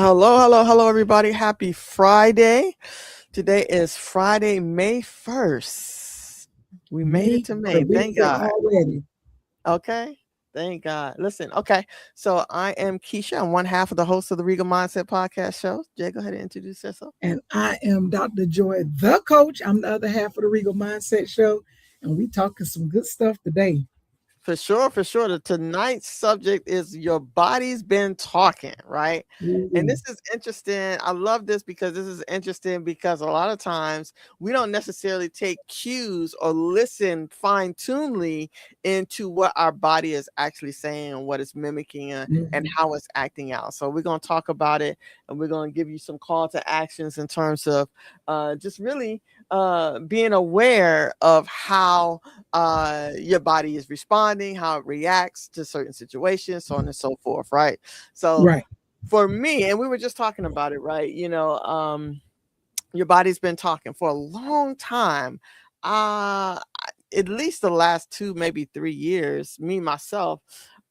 Hello, everybody. Happy Friday. Today is Friday, May 1st. We made it Me, to what a May. big Thank day God. already. Okay. Thank God. Listen, okay. So I am Keisha. I'm one half of the host of the Regal Mindset Podcast show. Jay, go ahead and introduce yourself. And I am Dr. Joy, the coach. I'm the other half of the Regal Mindset Show. And we talking some good stuff today. For sure, for sure. Tonight's subject is your body's been talking, right? And Ooh, this is interesting. I love this because this is interesting because a lot of times we don't necessarily take cues or listen fine tunedly into what our body is actually saying and what it's mimicking and mhm. how it's acting out. So we're going to talk about it and we're going to give you some call to actions in terms of just really being aware of how your body is responding, how it reacts to certain situations, so on and so forth, right? So Right. for me, and we were just talking about it, right? Your body's been talking for a long time. Uh at least the last 2, maybe 3 years, me myself,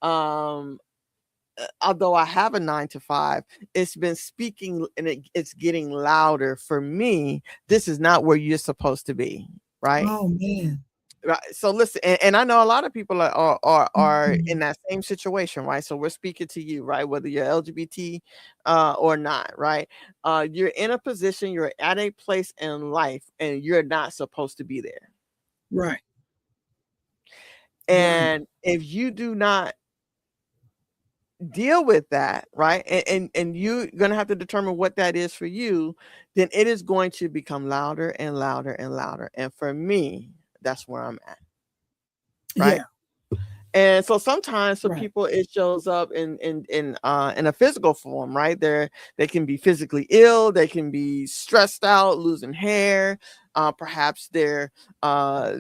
um although I have a 9 to 5, it's been speaking and it's getting louder for me. This is not where you're supposed to be, right? Oh, man. Right. So listen, and I know a lot of people are in Mhm. that same situation, right? So we're speaking to you, right? Whether you're LGBT or not, right? You're in a position, you're at a place in life, and you're not supposed to be there. Right. Right. And if you do not deal with that, right, and you're gonna have to determine what that is for you, then it is going to become louder and louder and louder. And for me, that's where I'm at, right? Yeah. And so sometimes for Right. people it shows up in a physical form, right? They can be physically ill, they can be stressed out, losing hair, perhaps they're uh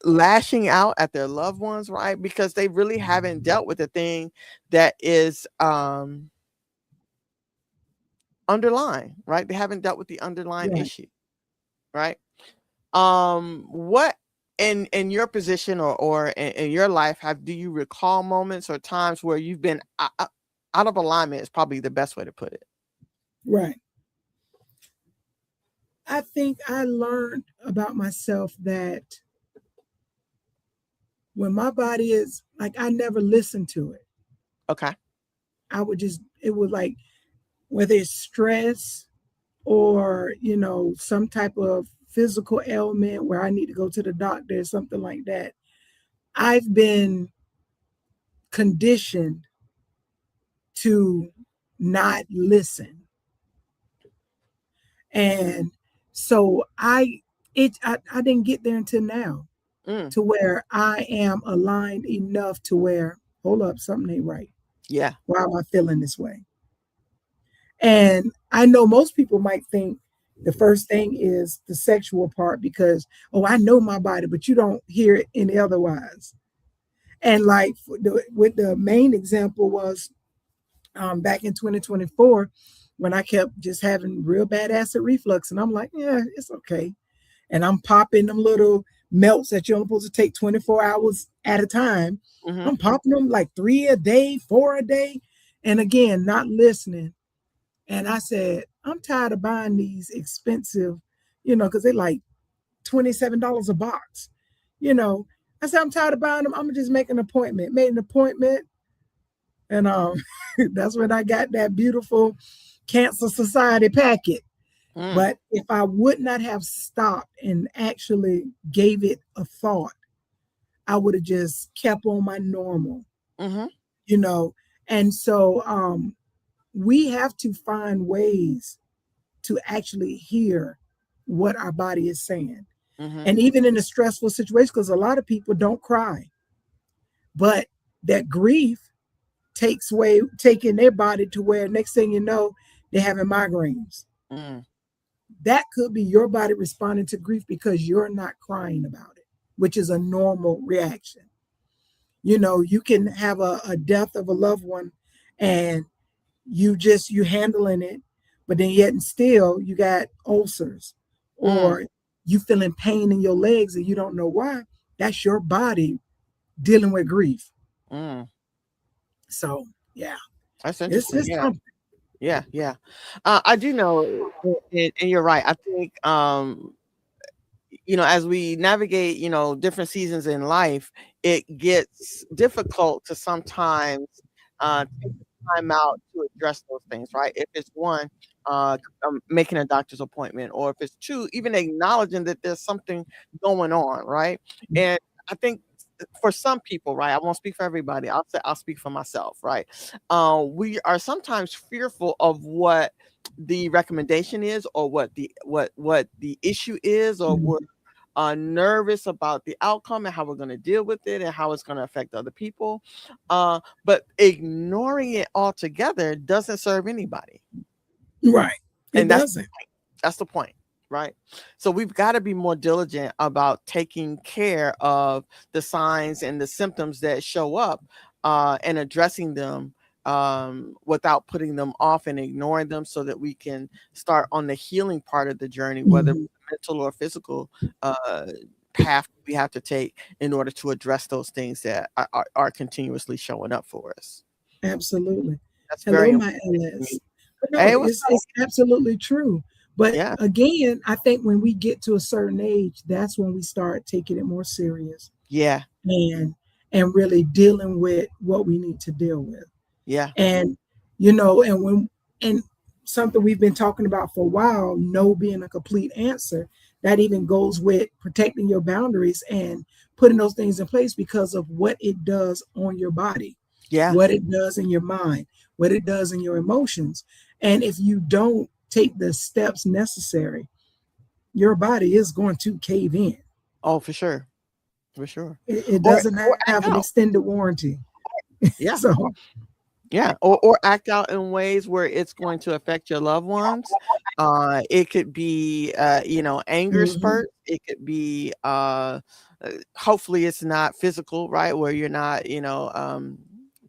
lashing out at their loved ones, right? Because they really haven't dealt with the thing that is underlying, right? They haven't dealt with the underlying Right. issue, right? What in your position or in your life do you recall moments or times where you've been out of alignment is probably the best way to put it. Right. I think I learned about myself that when my body is like, I never listened to it. Okay. It was like, whether it's stress or some type of physical ailment where I need to go to the doctor or something like that, I've been conditioned to not listen. And so I didn't get there until now, Mm, to where I am aligned enough to where, hold up, something ain't right. yeah. Why am I feeling this way? And I know most people might think the first thing is the sexual part because, oh, I know my body, but you don't hear it any otherwise. And like with the main example was back in 2024 when I kept just having real bad acid reflux. And I'm like, yeah, it's okay. And I'm popping them little melts that you're only supposed to take 24 hours at a time. Mm-hmm. I'm popping them like 3 a day, 4 a day. And again, not listening. And I said, I'm tired of buying these expensive, because they're like $27 a box. You know, I said, I'm tired of buying them. I'm gonna just make an appointment. Made an appointment. And that's when I got that beautiful Cancer Society packet. Mm, But if I would not have stopped and actually gave it a thought, I would have just kept on my normal, mm-hmm. you know. And so we have to find ways to actually hear what our body is saying. Mm-hmm. And even in a stressful situation, because a lot of people don't cry, but that grief taking their body to where next thing you know, they're having migraines. Mm, That could be your body responding to grief because you're not crying about it, which is a normal reaction. You can have a death of a loved one and you handling it, but then yet and still you got ulcers mm, or you feeling pain in your legs and you don't know why. That's your body dealing with grief. mm. So yeah, That's it's interesting. just Yeah. something. Yeah, yeah. I do know, and you're right. I think, as we navigate, different seasons in life, it gets difficult to sometimes take the time out to address those things, right? If it's one, making a doctor's appointment, or if it's two, even acknowledging that there's something going on, right? And I think for some people, right, I won't speak for everybody. I'll speak for myself, right? We are sometimes fearful of what the recommendation is, or what the issue is, or Mhm. we're nervous about the outcome and how we're going to deal with it and how it's going to affect other people. But ignoring it altogether doesn't serve anybody. Right. It And doesn't. that's the point, right? So we've got to be more diligent about taking care of the signs and the symptoms that show up, and addressing them, without putting them off and ignoring them, so that we can start on the healing part of the journey, whether it's Mhm. mental or physical uh, path we have to take in order to address those things that are continuously showing up for us. Absolutely. That's very Hello, important my to me. LS. But no, Hey, what's up? it's absolutely true. But Yeah, again, I think when we get to a certain age, that's when we start taking it more serious yeah, and really dealing with what we need to deal with. yeah, And you know, and something we've been talking about for a while, no being a complete answer, that even goes with protecting your boundaries and putting those things in place because of what it does on your body, yeah. what it does in your mind, what it does in your emotions. And if you don't take the steps necessary, your body is going to cave in. Oh, for sure. For sure. It Or doesn't act have an out. extended warranty. Yeah. So, Yeah. Or act out in ways where it's going to affect your loved ones. It could be anger mhm, spurt. It could be hopefully it's not physical, right? Where you're not,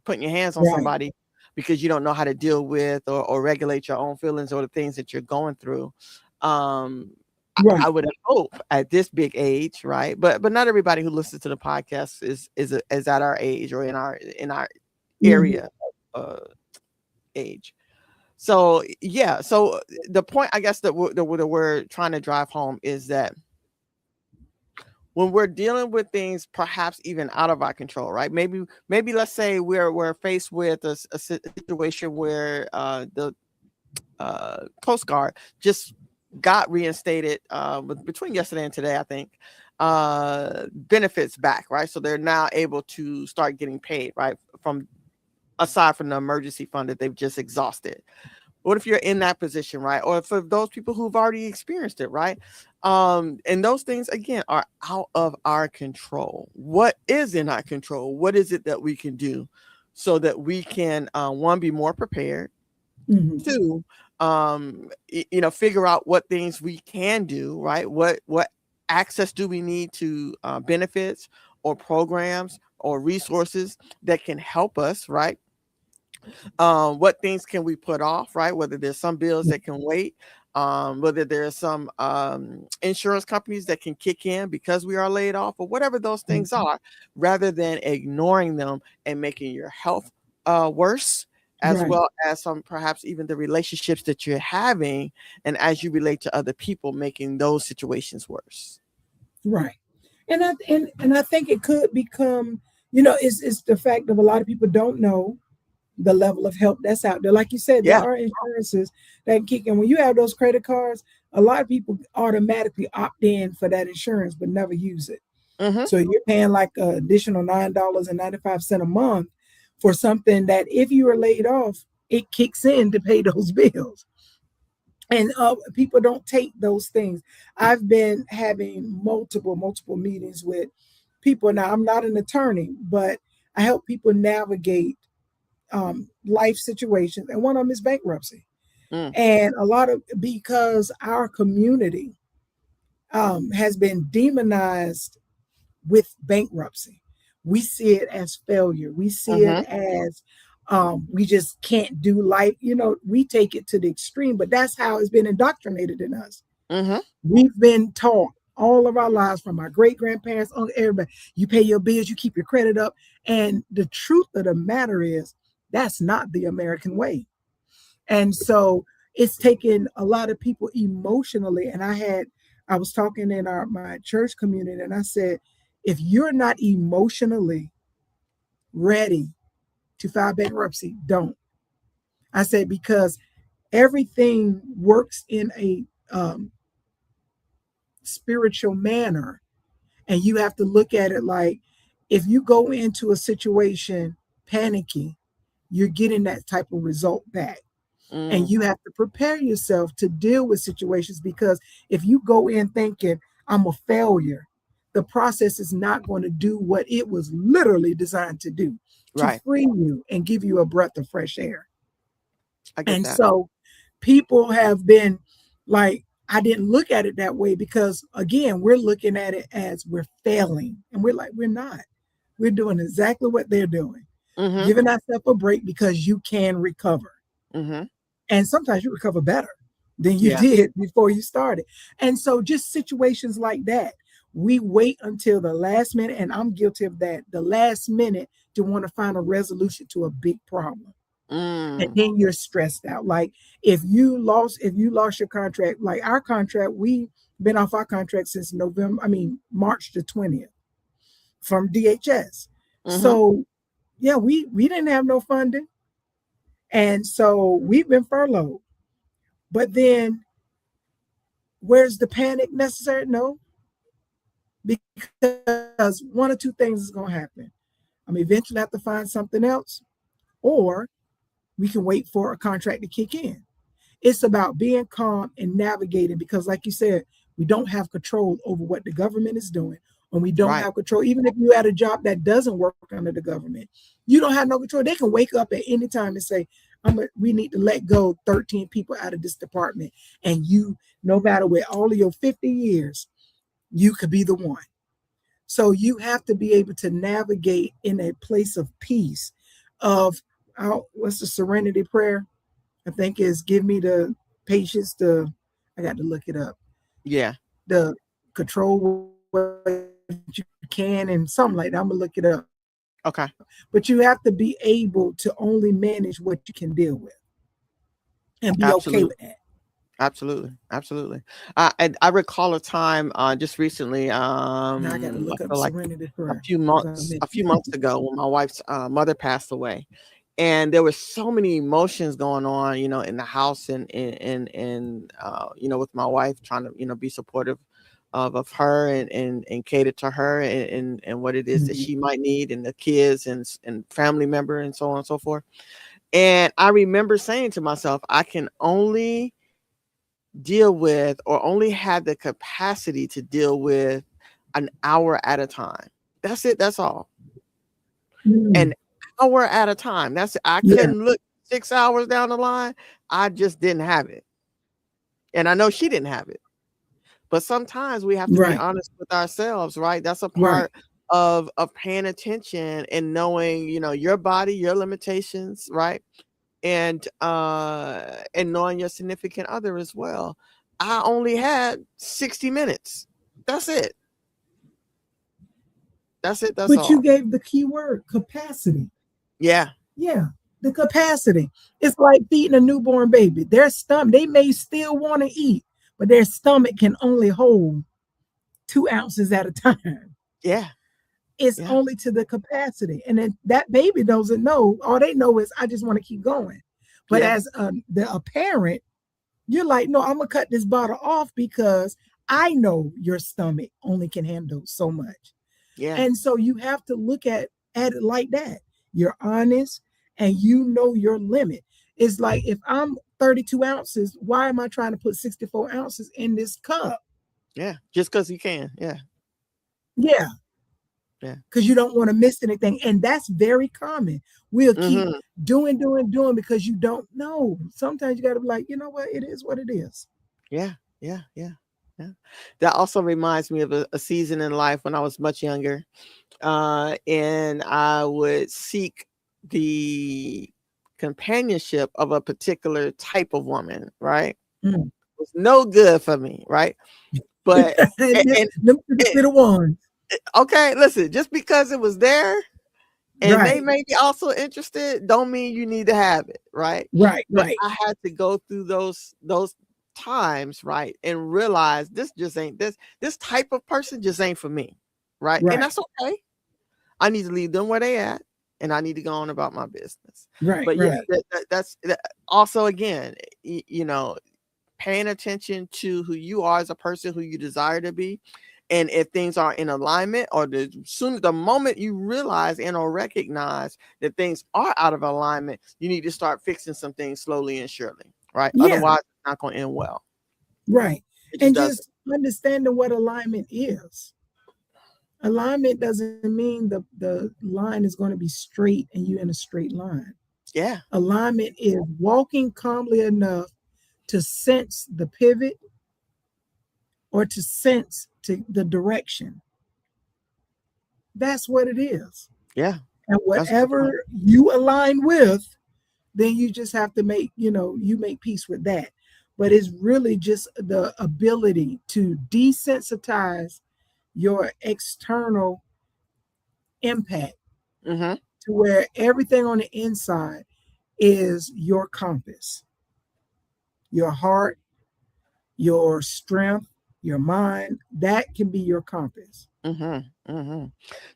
putting your hands on right, somebody because you don't know how to deal with or regulate your own feelings or the things that you're going through. Um I right. would hope at this big age, right? But not everybody who listens to the podcast is at our age or in our Mhm, area uh age. So yeah, so the point I guess that we're trying to drive home is that when we're dealing with things perhaps even out of our control, right? Maybe let's say we're faced with a situation where the Coast Guard just got reinstated between yesterday and today, I think, benefits back, right? So they're now able to start getting paid, right? From aside from the emergency fund that they've just exhausted. What if you're in that position, right? Or for those people who've already experienced it, right? And those things again are out of our control. What is in our control? What is it that we can do so that we can one, be more prepared, mhm, two, figure out what things we can do, right? What access do we need to benefits or programs or resources that can help us, right? What things can we put off, right? Whether there's some bills that can wait, whether there's some insurance companies that can kick in because we are laid off, or whatever those things mhm. are, rather than ignoring them and making your health worse, as Right, well as some perhaps even the relationships that you're having, and as you relate to other people, making those situations worse. right. And I think it could become, it's the fact of a lot of people don't know the level of help that's out there. Like you said, there Yeah. are insurances that can kick in. When you have those credit cards, a lot of people automatically opt in for that insurance but never use it. Mm-hmm. So you're paying like an additional $9.95 a month for something that if you are laid off, it kicks in to pay those bills. And people don't take those things. I've been having multiple meetings with people. Now, I'm not an attorney, but I help people navigate life situations, and one of them is bankruptcy. Mm. And a lot of because our community has been demonized with bankruptcy. We see it as failure. We see it Mm-hmm. as we just can't do life. We take it to the extreme, but that's how it's been indoctrinated in us. Mm-hmm. We've been taught all of our lives from our great grandparents on everybody. You pay your bills, you keep your credit up. And the truth of the matter is, that's not the American way. And so it's taken a lot of people emotionally. And I was talking in my church community, and I said, if you're not emotionally ready to file bankruptcy, don't. I said, because everything works in a spiritual manner. And you have to look at it like, if you go into a situation panicking, you're getting that type of result back. And Mm, you have to prepare yourself to deal with situations, because if you go in thinking I'm a failure, the process is not going to do what it was literally designed to do, to right. free you and give you a breath of fresh air. I get And that. so people have been like, I didn't look at it that way, because again, we're looking at it as we're failing. And we're like, we're not. We're doing exactly what they're doing, Mm-hmm. giving ourselves a break, because you can recover. Mm-hmm. And sometimes you recover better than you Yeah. did before you started. And so just situations like that, we wait until the last minute, and I'm guilty of that, the last minute, to want to find a resolution to a big problem. And Mm, then you're stressed out. Like if you lost your contract, like our contract, we been off our contract since March the 20th from DHS. mm-hmm. So yeah, we didn't have no funding. And so we've been furloughed. But then where's the panic necessary? No, because one or two things is going to happen. I'm eventually have to find something else, or we can wait for a contract to kick in. It's about being calm and navigating, because, like you said, we don't have control over what the government is doing, and we don't Right. have control. Even if you had a job that doesn't work under the government, you don't have no control. They can wake up at any time and say, we need to let go 13 people out of this department. And you, no matter where all of your 50 years, you could be the one. So you have to be able to navigate in a place of peace, of what's the serenity prayer? I think is, give me the patience to, I got to look it up, Yeah. the control what you can, and something like that. I'm gonna look it up. But you have to be Okay. able to only manage what you can deal with and be okay with that. Absolutely. Absolutely. Absolutely. I recall a time just recently, Now I got to I look up feel like serenity a prayer few because I months meant a few months ago when my wife's mother passed away. And there was so many emotions going on, in the house, and with my wife, trying to, be supportive of her, and cater to her, and what it is that Mhm. she might need, and the kids, and family member, and so on and so forth. And I remember saying to myself, I can only deal with, or only have the capacity to deal with, an hour at a time. That's it. That's all. An Mm. hour at a time. That's it. I Yeah, couldn't look 6 hours down the line. I just didn't have it. And I know she didn't have it. But sometimes we have to be right, honest with ourselves, right? That's a right. part of paying attention, and knowing, your body, your limitations, right? And knowing your significant other as well. I only had 60 minutes. That's it. That's it. That's But you all. gave the key word, capacity. Yeah. Yeah, the capacity. It's like feeding a newborn baby. Their stomach, they may still want to eat, but their stomach can only hold 2 ounces at a time. Yeah. It's Yeah. only to the capacity. And then that baby doesn't know. All they know is, I just want to keep going. But Yeah. as a parent, you're like, no, I'm going to cut this bottle off, because I know your stomach only can handle so much. Yeah. And so you have to look at it like that. You're honest, and you know your limit. It's like, if I'm 32 ounces, why am I trying to put 64 ounces in this cup? Yeah. Just because you can. Yeah. Yeah, Yeah. because you don't want to miss anything. And that's very common. We'll keep Hmm. doing because you don't know. Sometimes you got to be like, you know what? It is what it is. Yeah. Yeah. Yeah. Yeah. That also reminds me of a season in life when I was much younger. And I would seek the companionship of a particular type of woman, right? It Mm. was no good for me, right? But And and, them and the one. okay, listen, just because it was there And they Right. may be also interested, don't mean you need to have it, right? Right. But Right. I had to go through those times, right, and realize this just ain't this type of person just ain't for me, right? And Right. that's okay. I need to leave them where they at, and I need to go on about my business. Right. But yeah, Right. that's also again, you know, paying attention to who you are as a person, who you desire to be. And if things are in alignment, or the moment you realize and or recognize that things are out of alignment, you need to start fixing some things slowly and surely, right? Yeah. Otherwise, it's not going to end well. Right. It just And doesn't. just understanding what alignment is. Alignment doesn't mean the line is going to be straight and you in a straight line. Yeah. Alignment is walking calmly enough to sense the pivot or to sense to the direction. That's what it is. Yeah. And That's a good point. whatever you align with, then you just have to make, you make peace with that. But it's really just the ability to desensitize your external impact Mm-hmm. to where everything on the inside is your compass, your heart, your strength, your mind. That can be your compass. Mm-hmm. Mm-hmm.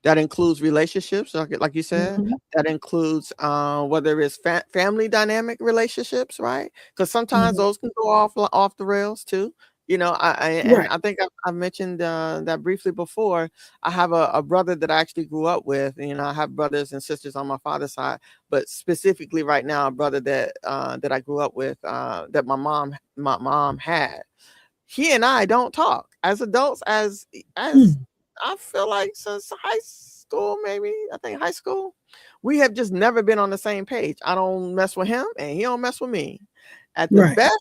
That includes relationships, like you said. Mm-hmm. That includes whether it's family dynamic relationships, right? Because sometimes Mm-hmm. those can go off the rails too. You know, and Right. I think I mentioned that briefly before. I have a brother that I actually grew up with. You know, I have brothers and sisters on my father's side, but specifically right now, a brother that I grew up with, that my mom had. He and I don't talk as adults, as Mm. I feel like since high school, maybe I think high school, we have just never been on the same page. I don't mess with him, and he don't mess with me. At the Right. best,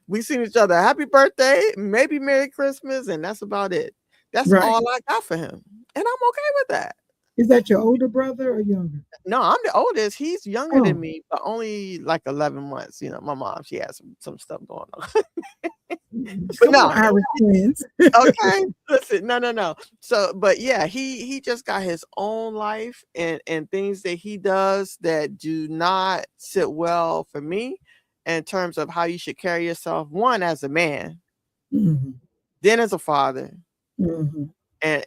we seen each other happy birthday, maybe Merry Christmas, and that's about it. That's Right. all I got for him, and I'm okay with that. Is that your older brother or younger? No, I'm the oldest. He's younger than Oh, me, but only like 11 months. You know, my mom, she has some stuff going on. But come on, no, Irish twins. okay, listen, no, no, no. So, but yeah, he just got his own life and things that he does that do not sit well for me in terms of how you should carry yourself. One, as a man, Mm-hmm. then as a father, Mm-hmm. and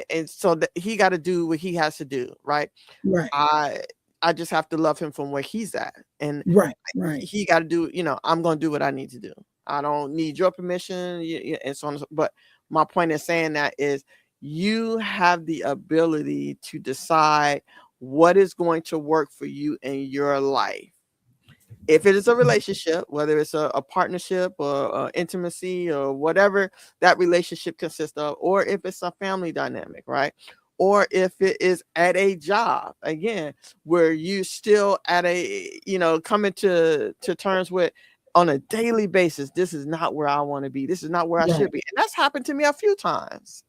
and so he got to do what he has to do, right? Right. I I just have to love him from where he's at, and Right. Right. he got to do. I'm going to do what I need to do. I don't need your permission, and so on. But my point in saying that is, you have the ability to decide what is going to work for you in your life. If it is a relationship, whether it's a partnership or intimacy or whatever that relationship consists of, or if it's a family dynamic, right? Or if it is at a job, again, where you still at coming to terms with on a daily basis, this is not where I want to be. This is not where I Right. should be. And that's happened to me a few times.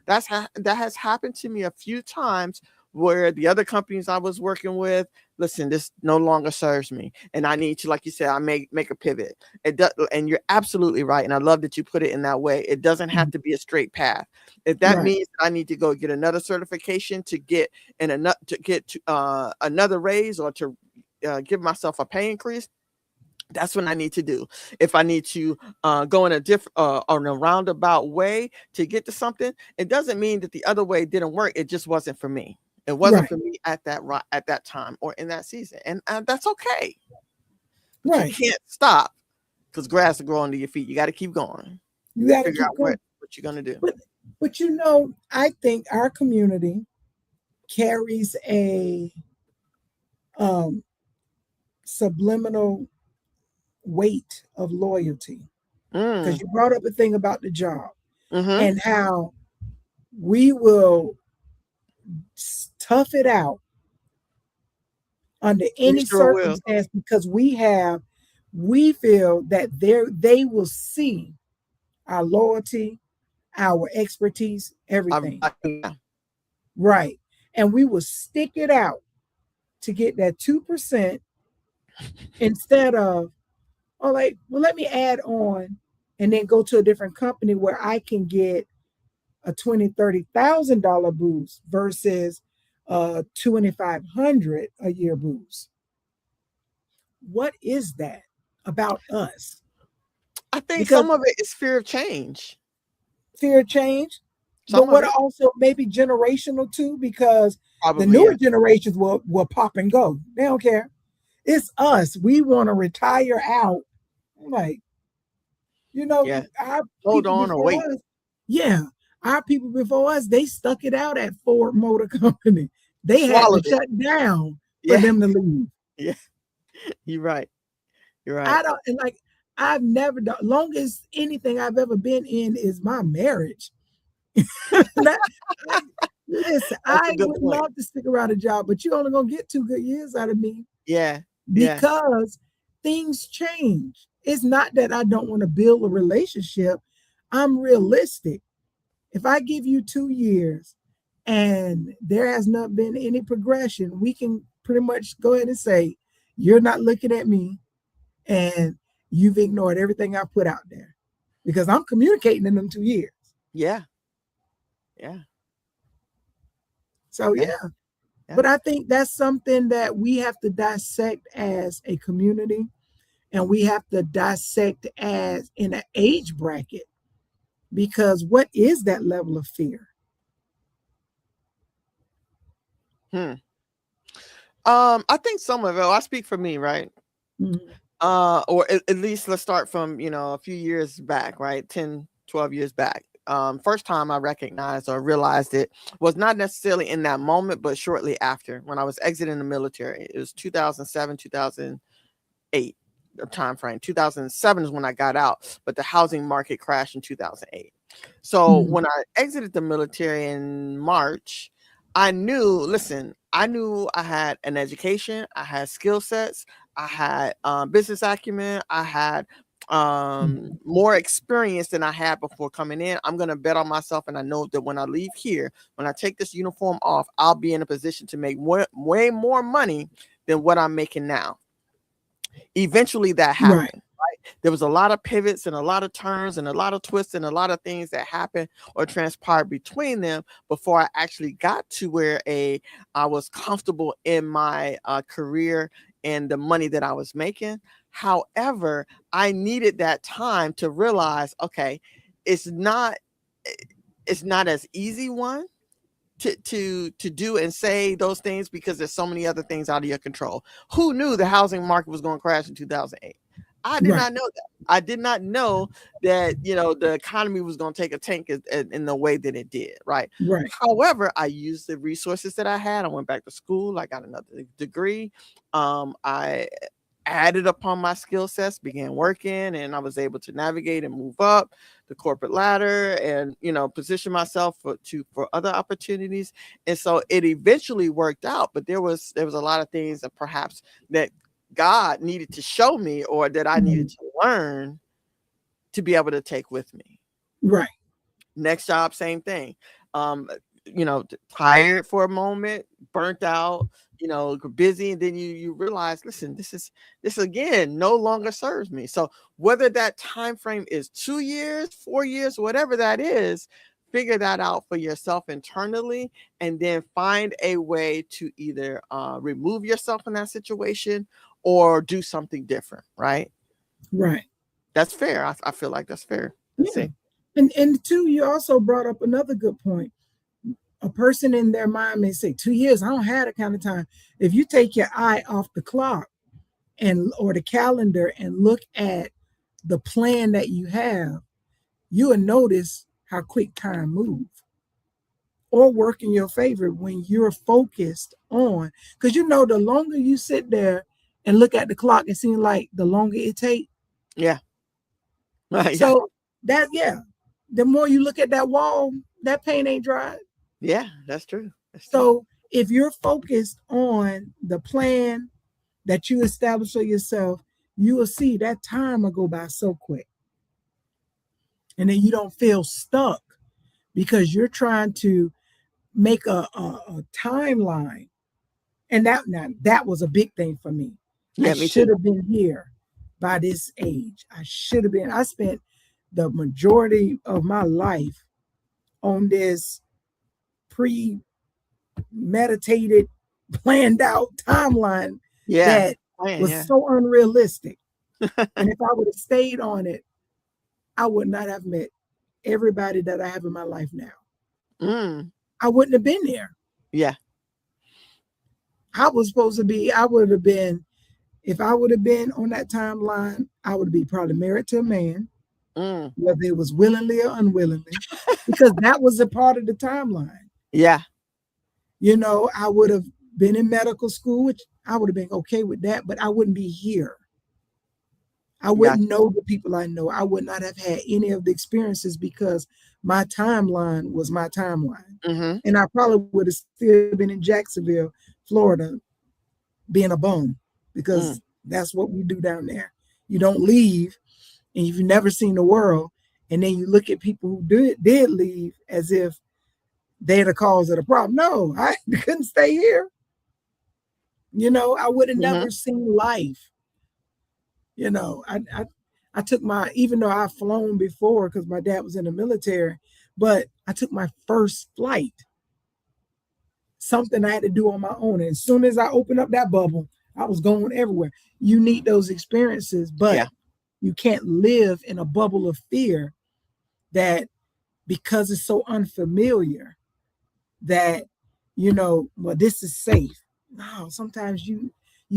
That has happened to me a few times where the other companies I was working with, listen, this no longer serves me, and I need to, like you said, I make a pivot. It does, and you're absolutely right, and I love that you put it in that way. It doesn't have Mhm. to be a straight path. If that Right. means that I need to go get another certification to get another raise, or to give myself a pay increase, that's what I need to do. If I need to go in a on a roundabout way to get to something, it doesn't mean that the other way didn't work. It just wasn't for me. It wasn't Right. for me at that time or in that season, and that's okay. But you Right. can't stop because grass will grow under your feet. You got to keep going You and got to figure keep out going. what you're gonna do. But I think our community carries a um, subliminal weight of loyalty. Because Mm, you brought up a thing about the job mm-hmm. and how we will tough it out under We any sure will. circumstance because we feel that they will see our loyalty, our expertise, everything. Yeah. Right. And we will stick it out to get that 2% instead of, oh, like, well, let me add on and then go to a different company where I can get a $20,000, $30,000 boost versus $2,500 a year boost. What is that about us? I think Because some of it is fear of change. fear of change, but Some of what it also maybe generational too, because the probably, newer yeah. generations will pop and go. They don't care. It's us. We want to retire out. Like, Yeah. our Hold people on or before wait. us, yeah, our people before us, they stuck it out at Ford Motor Company. They had to Swallowed it. shut down for Yeah. them to leave. Yeah. You're right. You're right. I don't, and like, I've never done, longest anything I've ever been in is my marriage. That, I, listen, That's a I good would point. love to stick around a job, but you're only gonna get 2 good years out of me Yeah. Yeah. because things change. It's not that I don't want to build a relationship. I'm realistic. If I give you 2 years and there has not been any progression, we can pretty much go ahead and say, you're not looking at me and you've ignored everything I put out there because I'm communicating in them 2 years. Yeah. Yeah. So, Yeah. yeah. Yeah. But I think that's something that we have to dissect as a community, and we have to dissect as in an age bracket, because what is that level of fear? Hmm. I think some of it, I speak for me, right? Mhm. Or at least let's start from, a few years back, right? 10, 12 years back. First time I recognized or realized it was not necessarily in that moment, but shortly after when I was exiting the military. It was 2007, 2008 time frame. 2007 is when I got out, but the housing market crashed in 2008. So Mhm. when I exited the military in March, I knew I had an education, I had skill sets, I had business acumen, I had Mhm. more experience than I had before coming in. I'm going to bet on myself. And I know that when I leave here, when I take this uniform off, I'll be in a position to make way more money than what I'm making now. Eventually that Right. happened. There was a lot of pivots and a lot of turns and a lot of twists and a lot of things that happened or transpired between them before I actually got to where I was comfortable in my career and the money that I was making. However, I needed that time to realize, okay, it's not it's not as easy one to do and say those things because there's so many other things out of your control. Who knew the housing market was going to crash in 2008? I did Right. not know that. I did not know that the economy was going to take a tank in the way that it did. Right. Right. However, I used the resources that I had. I went back to school. I got another degree. I added upon my skill sets, began working, and I was able to navigate and move up the corporate ladder and position myself for other opportunities. And so it eventually worked out, but there was a lot of things that perhaps that God needed to show me or that I needed Mhm. to learn to be able to take with me. Right. Next job, same thing. Um, tired for a moment, burnt out, busy, and then you realize, listen, this again no longer serves me. So whether that time frame is 2 years, 4 years, whatever that is, figure that out for yourself internally, and then find a way to either remove yourself in that situation or do something different. Right? Right. That's fair. I feel like that's fair. Let's Yeah. see. And two, you also brought up another good point. A person in their mind may say, 2 years, I don't have that kind of time. If you take your eye off the clock and or the calendar and look at the plan that you have, you will notice how quick time moves or work in your favor when you're focused on, because the longer you sit there and look at the clock, it seems like the longer it takes. Yeah. Yeah. So that, yeah, the more you look at that wall, that paint ain't dry. Yeah, that's true. That's true. So if you're focused on the plan that you establish for yourself, you will see that time will go by so quick. And then you don't feel stuck because you're trying to make a timeline. And that was a big thing for me. I Yeah, me too. should have been here by this age. I spent the majority of my life on this pre meditated, planned out timeline Yeah. that Plan, was yeah. so unrealistic. And if I would have stayed on it, I would not have met everybody that I have in my life now. Mm. I wouldn't have been there. Yeah. I was supposed to be, I would have been, if I would have been on that timeline, I would be probably married to a man, Mm. whether it was willingly or unwillingly, because that was a part of the timeline. Yeah. I would have been in medical school, which I would have been okay with that, but I wouldn't be here. I Got wouldn't know the people I know. I would not have had any of the experiences because my timeline was my timeline. you. Mm-hmm. And I probably would have still been in Jacksonville, Florida, being a bum because Mm. that's what we do down there. You don't leave and you've never seen the world. And then you look at people who did leave as if they're the cause of the problem. No, I couldn't stay here. I would have Mm-hmm. never seen life. I took my, even though I've flown before because my dad was in the military, but I took my first flight, something I had to do on my own. And as soon as I opened up that bubble, I was going everywhere. You need those experiences, but Yeah. you can't live in a bubble of fear that because it's so unfamiliar that, well, this is safe. No, sometimes you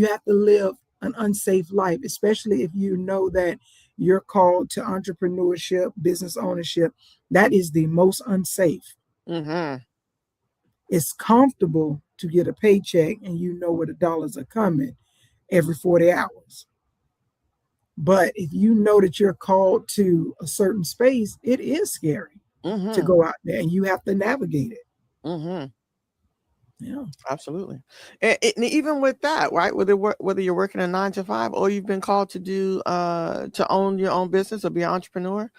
have to live an unsafe life, especially if you know that you're called to entrepreneurship, business ownership. That is the most unsafe. Mm-hmm. It's comfortable to get a paycheck and you know where the dollars are coming every 40 hours. But if you know that you're called to a certain space, it is scary to Mm-hmm. go out there and you have to navigate it. Mm-hmm. Yeah. Absolutely. And even with that, right? Whether you're working a 9 to 5 or you've been called to do to own your own business or be an entrepreneur,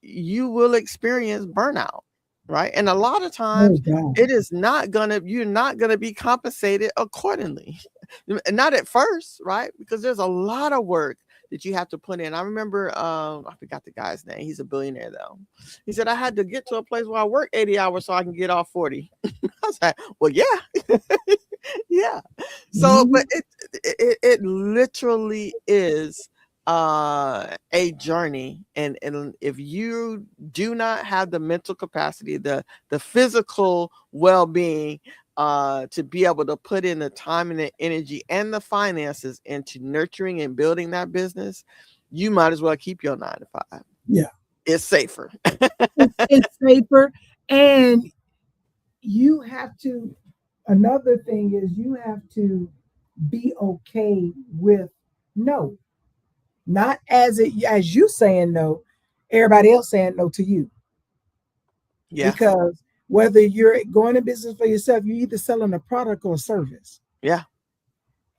you will experience burnout, right? And a lot of Oh times God. you're not gonna be compensated accordingly. Not at first, right? Because there's a lot of work that you have to put in. I remember I forgot the guy's name. He's a billionaire though. He said I had to get to a place where I work 80 hours so I can get off 40. I was like, well, yeah, yeah. So, but Mhm. it literally is a journey, and if you do not have the mental capacity, the physical well-being, to be able to put in the time and the energy and the finances into nurturing and building that business, you might as well keep your 9 to 5. Yeah. It's safer. It's safer. And you have to, another thing is you have to be okay with no. Not as you saying no, everybody else saying no to you. Yeah, Because whether you're going to business for yourself, you're either selling a product or a service. yeah,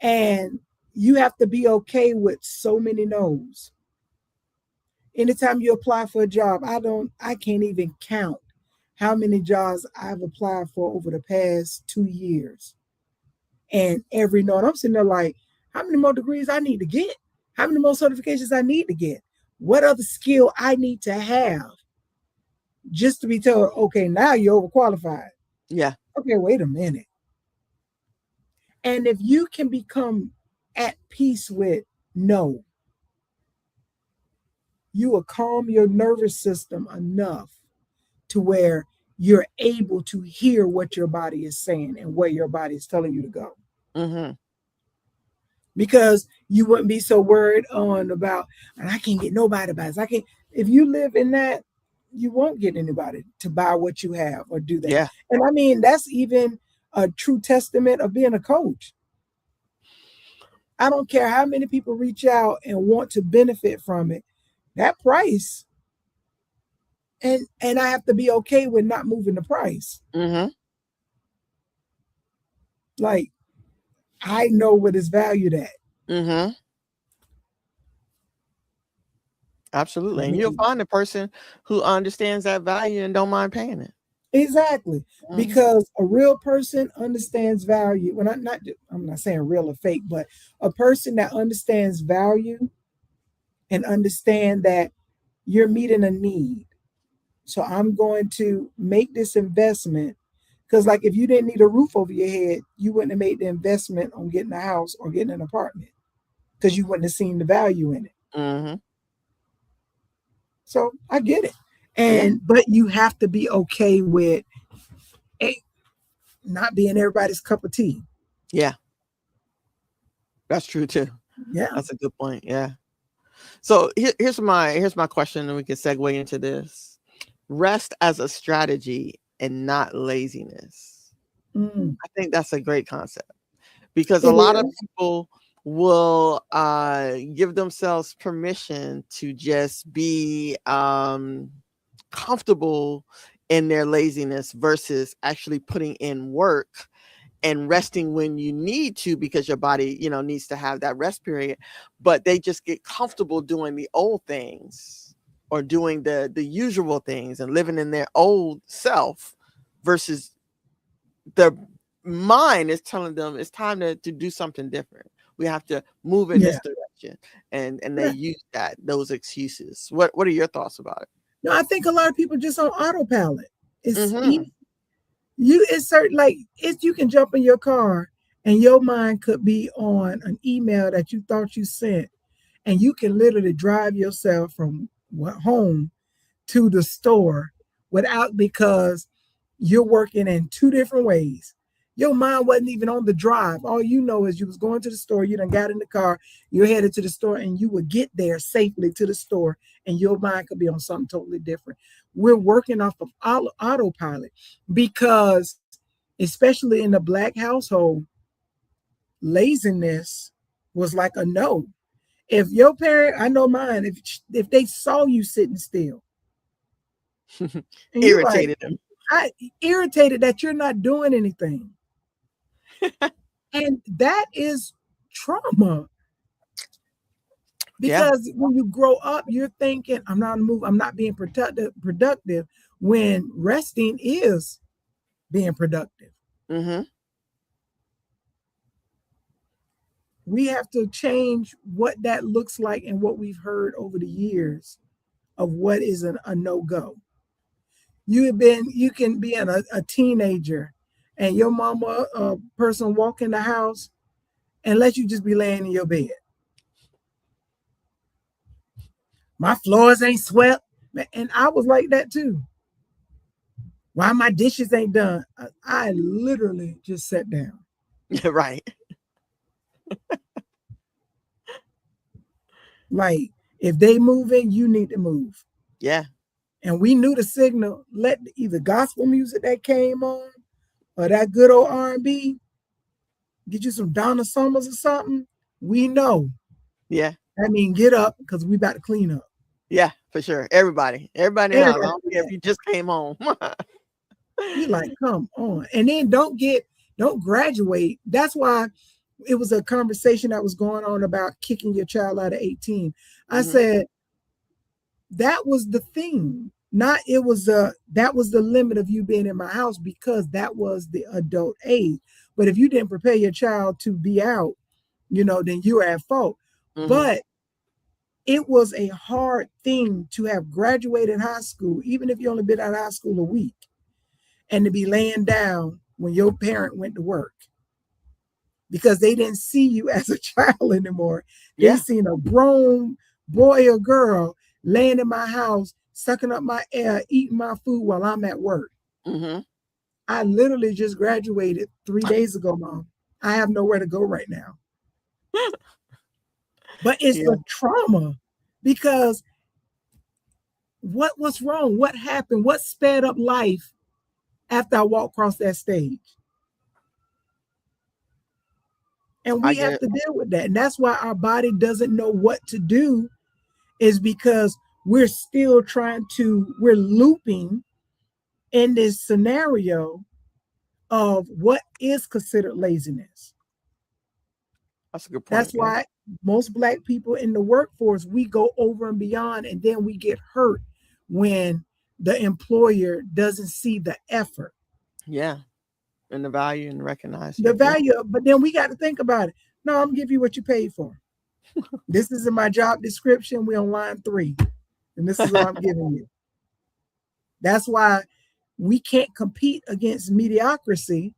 And you have to be okay with so many no's. Anytime you apply for a job, I can't even count how many jobs I've applied for over the past 2 years. And every no, and I'm sitting there like, how many more degrees I need to get? How many more certifications I need to get? What other skill I need to have just to be told, okay, now you're overqualified. yeah. Okay, wait a minute. And if you can become at peace with no, you will calm your nervous system enough to where you're able to hear what your body is saying and where your body is telling you to go. Mm-hmm. Because you wouldn't be so worried on about, and I can't get nobody to buy this. I can't. If you live in that, you won't get anybody to buy what you have or do that. Yeah. And I mean, that's even a true testament of being a coach. I don't care how many people reach out and want to benefit from it. That price, and I have to be okay with not moving the price. Mm-hmm. Like I know what it's valued at. Mm-hmm. I Absolutely. And you'll mean, find a person who understands that value and don't mind paying it. exactly, Mm-hmm. because a real person understands value. When I'm not saying real or fake, but a person that understands value and understand that you're meeting a need. So I'm going to make this investment Because like if you didn't need a roof over your head, you wouldn't have made the investment on getting a house or getting an apartment because you wouldn't have seen the value in it. Mm-hmm. So I get it. Yeah. And but you have to be okay with it not being everybody's cup of tea. Yeah. That's true too. Yeah. That's a good point. Yeah. So here's my question, and we can segue into this. Rest as a strategy and not laziness. Mm, I think that's a great concept because a it lot of is. people will give themselves permission to just be comfortable in their laziness versus actually putting in work and resting when you need to because your body, needs to have that rest period. But they just get comfortable doing the old things or doing the usual things and living in their old self versus their mind is telling them it's time to do something different. We have to move in Yeah. this direction. And they Yeah. use those excuses. What are your thoughts about it? No, I think a lot of people just on autopilot. It's Mm-hmm. easy. You it's certain like it's you can jump in your car and your mind could be on an email that you thought you sent, and you can literally drive yourself from home to the store without because you're working in two different ways. Your mind wasn't even on the drive. All you know is you was going to the store, you done got in the car, you're headed to the store, and you would get there safely to the store, and your mind could be on something totally different. We're working off of autopilot because, especially in the Black household, laziness was like a no. If your parent, I know mine, if they saw you sitting still, and you like, Irritated them. I irritated that you're not doing anything. And that is trauma Yeah. because when you grow up, you're thinking, I'm not moving, I'm not being productive when resting is being productive. Mm-hmm. We have to change what that looks like and what we've heard over the years of what is a no-go. You can be a teenager and your mama person walk in the house and let you just be laying in your bed. My floors ain't swept. And I was like that too. Why my dishes ain't done? I literally just sat down. Right. Like, if they moving, you need to move. Yeah. And we knew the signal. Let either gospel music that came on or that good old R&B, get you some Donna Summers or something. We know. Yeah. I mean, get up because we about to clean up. Yeah, for sure. Everybody in the house. I Everybody don't do care if that. you just came home. You like, come on. And then don't graduate. That's why it was a conversation that was going on about kicking your child out of 18. I Hmm. said that was the thing. Not it was that was the limit of you being in my house because that was the adult age. But if you didn't prepare your child to be out, then you're at fault. Hmm. But it was a hard thing to have graduated high school, even if you only been out of high school a week, and to be laying down when your parent went to work because they didn't see you as a child anymore. They Yeah. seen a grown boy or girl laying in my house, sucking up my air, eating my food while I'm at work. Hmm. I literally just graduated 3 days ago, Mom. I have nowhere to go right now. But it's Yeah. the trauma because what was wrong? What happened? What sped up life after I walked across that stage? And I we get have it. to deal with that. And that's why our body doesn't know what to do, is because we're looping in this scenario of what is considered laziness. That's a good That's point. Yeah. why most Black people in the workforce, we go over and beyond, and then we get hurt when the employer doesn't see the effort, Yeah. And the value and recognize the you. Yeah. value. But then we got to think about it. No, I'm gonna give you what you paid for. This is in my job description. We're on line 3, and this is what I'm giving you. That's why we can't compete against mediocrity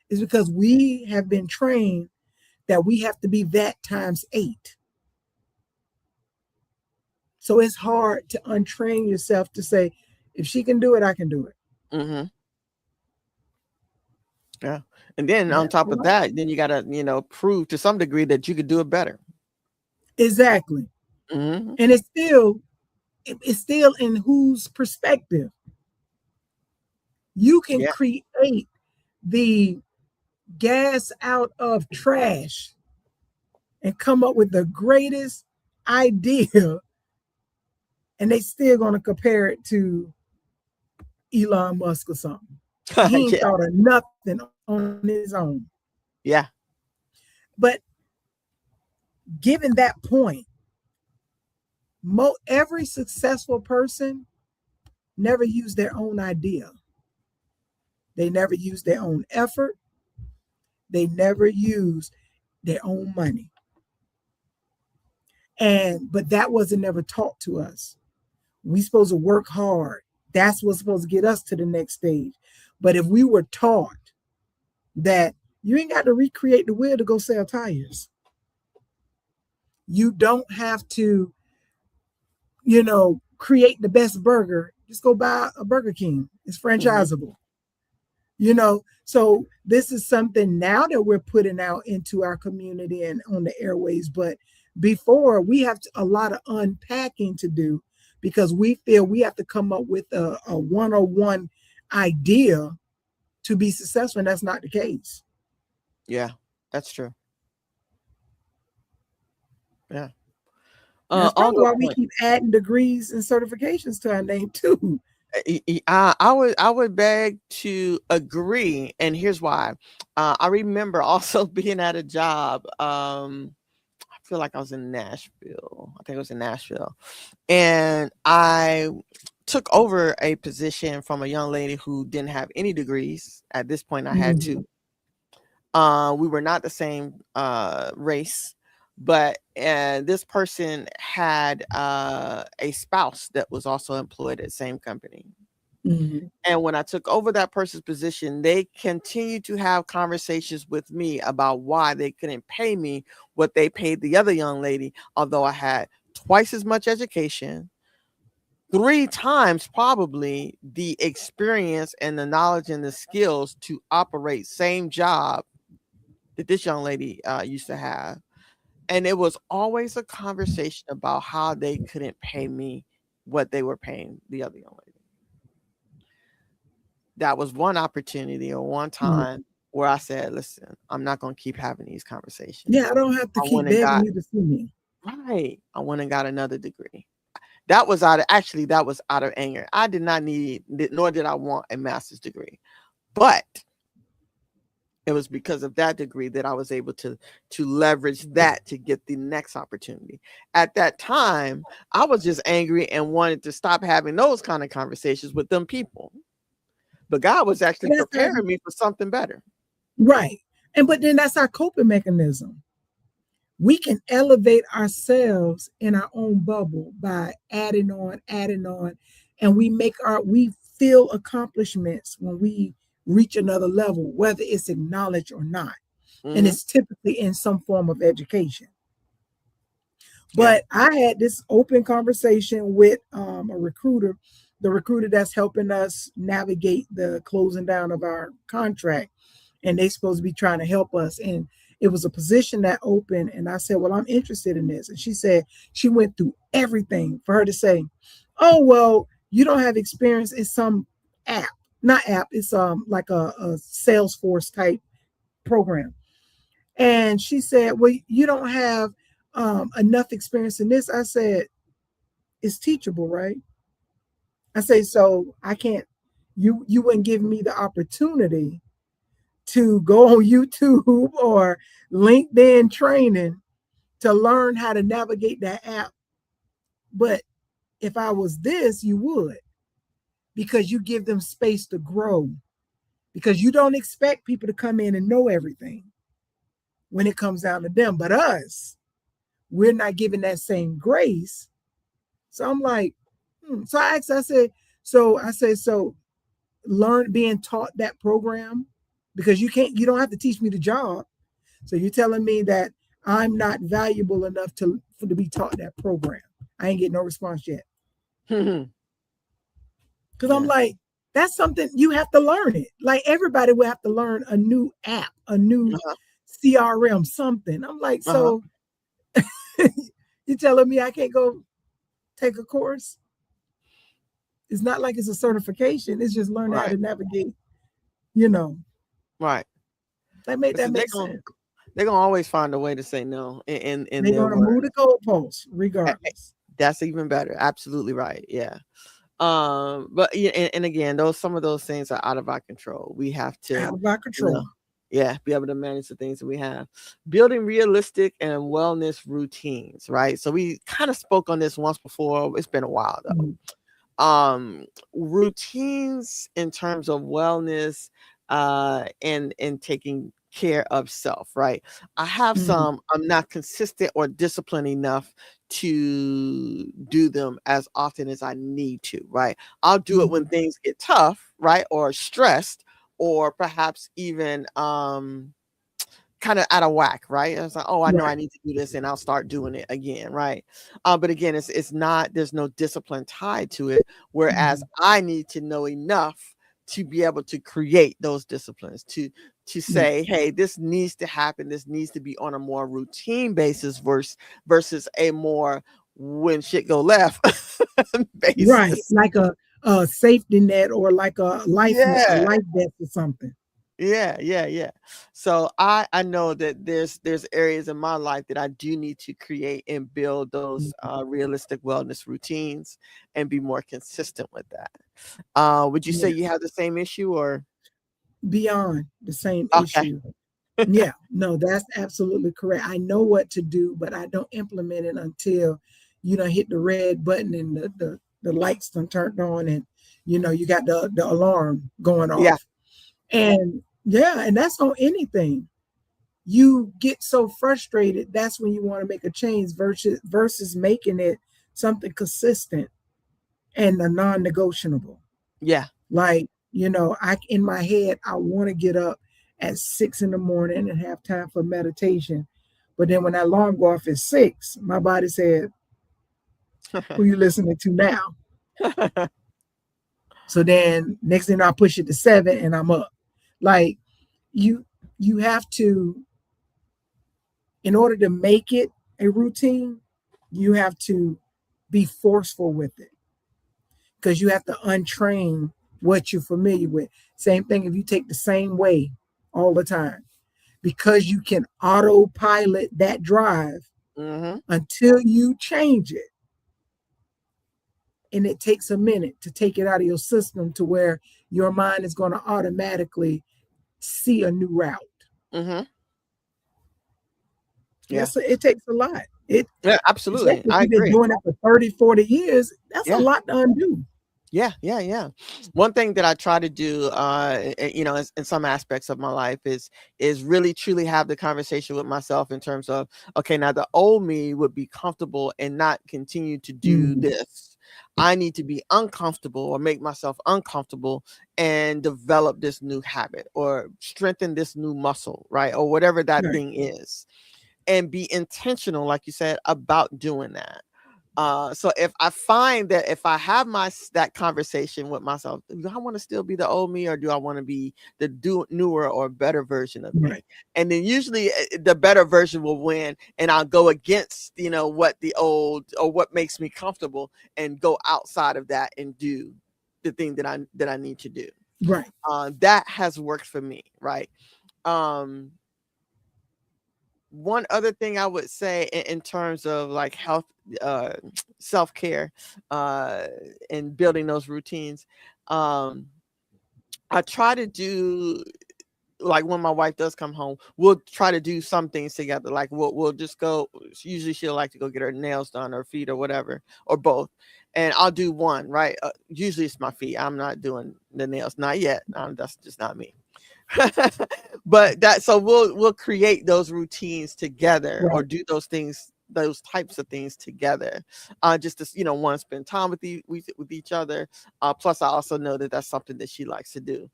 is because we have been trained that we have to be that times 8. So it's hard to untrain yourself to say, if she can do it, I can do it. Mm-hmm. Yeah. And then And on that's top of hard. that, then you gotta, prove to some degree that you could do it better. Exactly. Mm-hmm. And it's still in whose perspective. You can Yeah. create the gas out of trash and come up with the greatest idea, and they still gonna compare it to Elon Musk or something. And he ain't Yeah. thought of nothing on his own. Yeah. But given that point, every successful person never used their own idea. They never used their own effort. They never used their own money. But that wasn't never taught to us. We supposed to work hard. That's what's supposed to get us to the next stage. But if we were taught that you ain't got to recreate the wheel to go sell tires, you don't have to, create the best burger. Just go buy a Burger King. It's Mm-hmm. franchisable. So this is something now that we're putting out into our community and on the airways. But before, we have a lot of unpacking to do because we feel we have to come up with a one-on-one idea to be successful, and that's not the case. Yeah. That's true. Yeah. That's On probably the why we point. keep adding degrees and certifications to our name too. I would beg to agree, and here's why. I remember also being at a job. I feel like I was in Nashville. I think it was in Nashville, and I took over a position from a young lady who didn't have any degrees. At this point, I had Mhm. two. We were not the same race, but this person had a spouse that was also employed at the same company. Mhm. And when I took over that person's position, they continued to have conversations with me about why they couldn't pay me what they paid the other young lady, although I had twice as much education, three times probably the experience and the knowledge and the skills to operate same job that this young lady used to have. And it was always a conversation about how they couldn't pay me what they were paying the other young lady. That was one opportunity or one Mhm. time where I said, listen, I'm not going to keep having these Yeah, conversations. I don't have to I keep went and begging got, you to see me. right. I went and got another degree. That was out of anger. I did not need, nor did I want a master's degree. But it was because of that degree that I was able to leverage that to get the next opportunity. At that time, I was just angry and wanted to stop having those kind of conversations with them people. But God was actually That's preparing me for something better. right. But then that's our coping mechanism. We can elevate ourselves in our own bubble by adding on, and we feel accomplishments when we reach another level, whether it's acknowledged or not. And Hmm. it's typically in some form of education. Yeah. But I had this open conversation with a recruiter, the recruiter that's helping us navigate the closing down of our contract. And they supposed to be trying to help us. And it was a position that opened. And I said, well, I'm interested in this. And she said she went through everything for her to say, oh, well, you don't have experience in some app, not app, it's like a Salesforce type program. And she said, well, you don't have enough experience in this. I said, it's teachable, right? I say, so I can't, you wouldn't give me the opportunity to go on YouTube or LinkedIn training to learn how to navigate that app. But if I was this, you would, because you give them space to grow, because you don't expect people to come in and know everything when it comes down to them. But us, we're not given that same grace. So I'm like, So I asked, I said, so being taught that program, because you don't have to teach me the job. So you're telling me that I'm not valuable enough to be taught that program. I ain't getting no response yet. Because I'm Yeah. like, that's something you have to learn it. Like everybody will have to learn a new app, a new Uh-huh. CRM, something. I'm like, Uh-huh. so you're telling me I can't go take a course? It's not like it's a certification. It's just learning how Right. to navigate, you know. Right. That Listen, make sense. they're gonna always find a way to say no in They're their gonna move word. the goalposts A- regardless. That's even better. Absolutely right. Yeah. But yeah, and again, some of those things are out of our control. We have to, Out of our you know, control. yeah, be able to manage the things that we have. Building realistic and wellness routines, right? So we kind of spoke on this once before. It's been a while though. Mhm. Routines in terms of wellness, and taking care of self, right? I have Mhm. some, I'm not consistent or disciplined enough to do them as often as I need to, right? I'll do it when Mhm. things get tough, right? Or stressed, or perhaps even kind of out of whack, right? It's like, oh, I know I Right. need to do this, and I'll start doing it again, right? But again, it's not. There's no discipline tied to it. Whereas Mhm. I need to know enough to be able to create those disciplines, to Yeah. say, hey, this needs to happen. This needs to be on a more routine basis versus a more when shit go left Right. basis. Like a safety net, or like a life net, a Yeah. life vest or something. Yeah, yeah, yeah. So I know that there's areas in my life that I do need to create and build those Mhm. realistic wellness routines and be more consistent with that. Would you say Yeah. you have the same issue or Beyond the same okay? issue. Yeah. No, that's absolutely correct. I know what to do, but I don't implement it until hit the red button and the lights done turned on, and you got the alarm going Yeah. off. And yeah, and that's on anything. You get so frustrated, that's when you want to make a change versus making it something consistent and a non-negotiable. Yeah. Like, I in my head, I want to get up at 6 in the morning and have time for meditation. But then when that alarm go off at 6, my body said, who you listening to now? So then next thing I push it to 7 and I'm up. Like you you have to, in order to make it a routine, you have to be forceful with it, because you have to untrain what you're familiar with. Same thing if you take the same way all the time, because you can autopilot that drive Hmm. until you change it. And it takes a minute to take it out of your system to where your mind is going to automatically see a new route. Hmm. Yeah. It takes a lot. Yeah. Absolutely. Especially if I you've been agree. doing it for 30, 40 years, that's a Yeah. lot to undo. Yeah, yeah, yeah. One thing that I try to do, in some aspects of my life is really truly have the conversation with myself in terms of, okay, now the old me would be comfortable and not continue to do Mhm. this. I need to be uncomfortable or make myself uncomfortable and develop this new habit or strengthen this new muscle, right? Or whatever that Right. thing is, and be intentional, like you said, about doing that. So if I find that if I have that conversation with myself, do I want to still be the old me or do I want to be the newer or better version of me? Right. And then usually the better version will win, and I'll go against what the old or what makes me comfortable and go outside of that and do the thing that I need to do. Right. That has worked for me, right? Um, One other thing I would say in terms of like health, uh, self-care, uh, and building those routines, um, I try to do like when my wife does come home, we'll try to do some things together. Like we'll just go. Usually she'll like to go get her nails done or feet or whatever or both, and I'll do one. Right. Usually it's my feet. I'm not doing the nails, not yet. That's just not me. But that so we'll create those routines together or Right. do those things those types of things together, just to want to spend time with each other. Plus, I also know that that's something that she likes to do.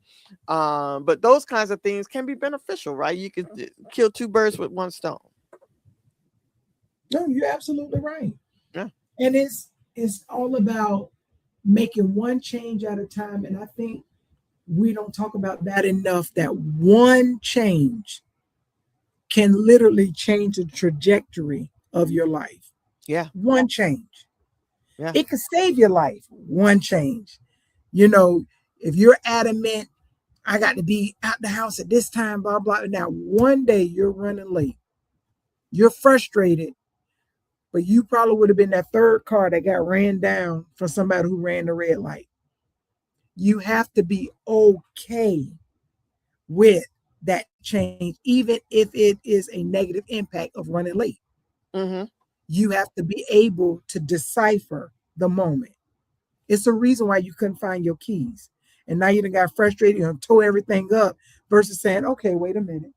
But those kinds of things can be beneficial, right? You can kill two birds with one stone. No, you're absolutely right. Yeah. And it's all about making one change at a time. And I think we don't talk about that enough, that one change can literally change the trajectory of your life. Yeah. One change. Yeah. It could save your life. One change. You know, if you're adamant, I got to be out the house at this time, blah, blah. Now, one day you're running late. You're frustrated, but you probably would have been that third car that got ran down for somebody who ran the red light. You have to be okay with that change, even if it is a negative impact of running late. Mm-hmm. You have to be able to decipher the moment. It's a reason why you couldn't find your keys. And now you done got frustrated and tore everything up versus saying, okay, wait a minute.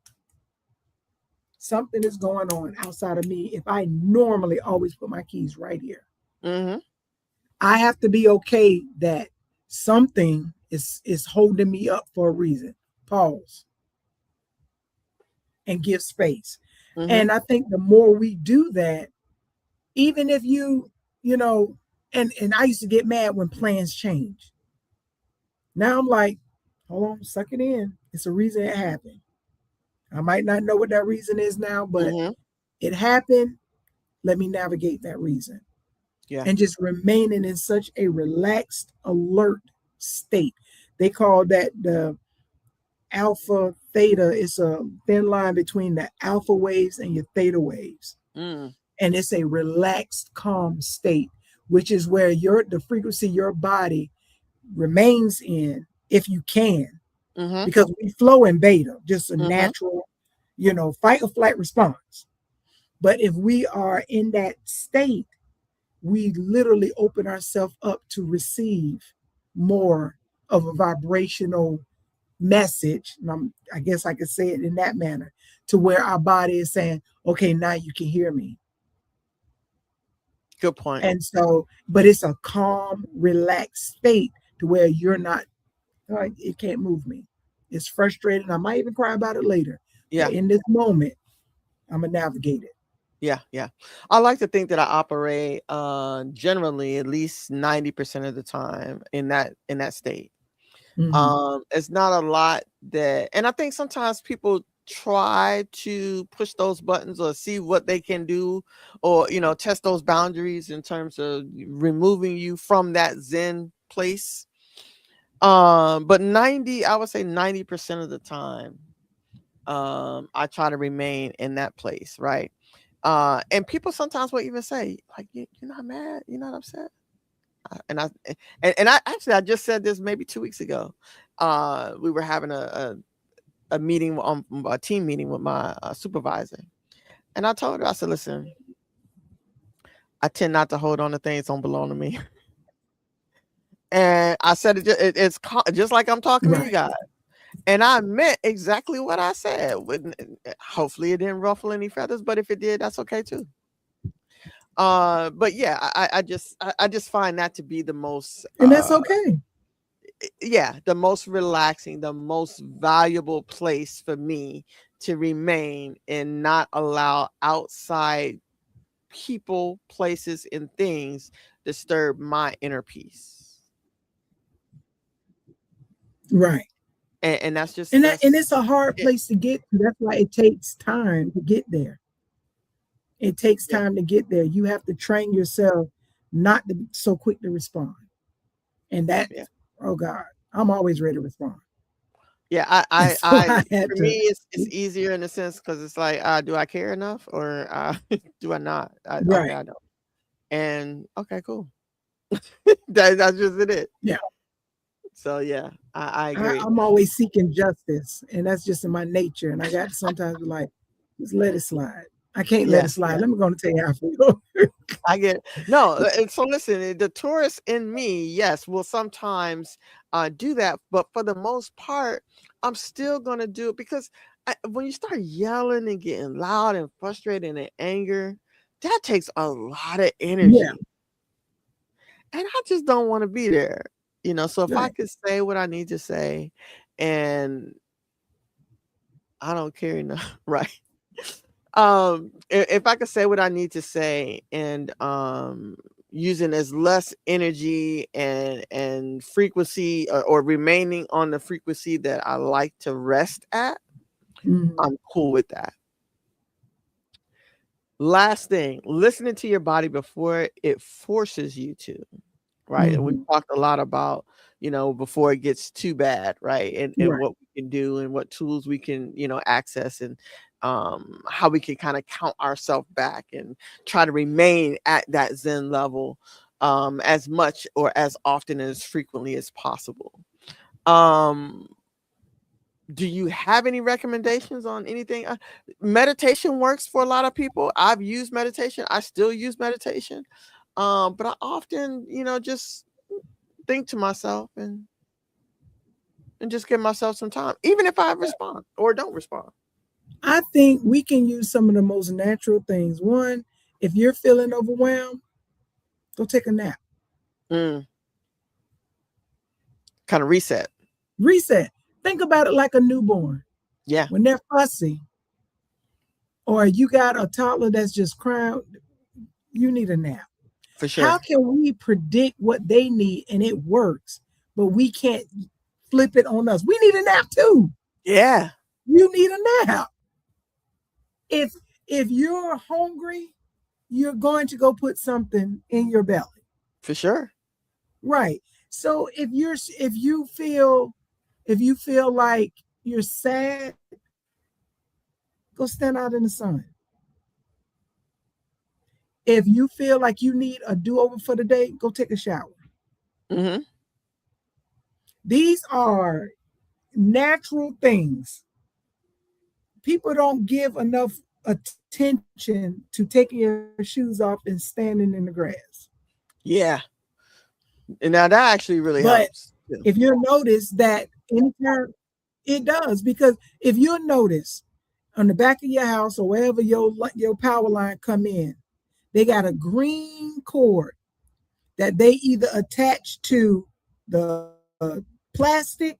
Something is going on outside of me if I normally always put my keys right here. Mm-hmm. I have to be okay that something is holding me up for a reason. Pause and give space. Mm-hmm. And I think the more we do that, even if you know, and I used to get mad when plans change. Now I'm like, hold on, suck it in. It's a reason it happened. I might not know what that reason is now, but Mm-hmm. it happened. Let me navigate that reason. Yeah. And just remaining in such a relaxed, alert state. They call that the alpha theta. It's a thin line between the alpha waves and your theta waves. Mm. And it's a relaxed, calm state, which is where the frequency your body remains in, if you can, Mm-hmm. because we flow in beta, just a Mm-hmm. natural, fight or flight response. But if we are in that state, we literally open ourselves up to receive more of a vibrational message. And I guess I could say it in that manner, to where our body is saying, okay, now you can hear me. Good point. And so, but it's a calm, relaxed state to where you're not, like, it can't move me. It's frustrating. I might even cry about it later. But Yeah. in this moment, I'm going to navigate it. Yeah. Yeah. I like to think that I operate generally at least 90% of the time in that state. Mm-hmm. It's not a lot that, and I think sometimes people try to push those buttons or see what they can do, or test those boundaries in terms of removing you from that zen place. But I would say 90% of the time, I try to remain in that place, right? And people sometimes will even say, like, you're not mad, you're not upset. And I actually, I just said this maybe 2 weeks ago. We were having a meeting, a team meeting with my supervisor, and I told her, I said, listen, I tend not to hold on to things that don't belong to me. And I said it's just like I'm talking to you Right. guys, and I meant exactly what I said. Hopefully it didn't ruffle any feathers, but if it did, that's okay too. But yeah, I just find that to be the most And that's okay. the most relaxing, the most valuable place for me to remain and not allow outside people, places, and things disturb my inner peace. Right. And that's just And that's it's a hard it. place to get to. That's why it takes time to get there. It takes Yeah, time to get there. You have to train yourself not to be so quick to respond. And that, yeah. oh God, I'm always ready to respond. Yeah, And so I had for me, to, it's easier in a sense because it's like, do I care enough, or do I not? Okay, right. I don't. And okay, cool. That's just it. Yeah. So yeah, I agree. I'm always seeking justice. And that's just in my nature. And I got to sometimes be like, just let it slide. I can't let Yeah, it slide. yeah. Let me go and tell you how I feel. I get no. And so listen, the tourist in me, yes, will sometimes do that, but for the most part, I'm still gonna do it because when you start yelling and getting loud and frustrated and anger, that takes a lot of Yeah, energy. And I just don't want to be there. So if I right. could say what I need to say and I don't care enough, right? If I could say what I need to say and using as less energy and frequency or remaining on the frequency that I like to rest at, Mhm. I'm cool with that. Last thing, listening to your body before it forces you to, right? And we've Mhm. talked a lot about, before it gets too bad, right? And Right. what we can do and what tools we can, access and how we can kind of count ourselves back and try to remain at that Zen level as much or as often as frequently as possible. Um, do you have any recommendations on anything? Meditation works for a lot of people. I've used meditation. I still use meditation. But I often, just think to myself and just give myself some time, even if I respond or don't respond. I think we can use some of the most natural things. One, if you're feeling overwhelmed, go take a nap. Mm, kind of reset. Reset. Think about it like a newborn. Yeah, When they're fussy, or you got a toddler that's just crying, you need a nap. for How sure. can we predict what they need and it works, but we can't flip it on us? We need a nap too. Yeah, You need a nap. If if you're hungry, you're going to go put something in your belly. for sure. Right. So if you feel like you're sad, go stand out in the sun. If you feel like you need a do-over for the day, go take a shower. Hmm. These are natural things. People don't give enough attention to taking your shoes off and standing in the grass. Yeah, and now that actually really But helps. Yeah. if you'll notice that anytime it does, because if you'll notice on the back of your house or wherever your power line come in, they got a green cord that they either attach to the plastic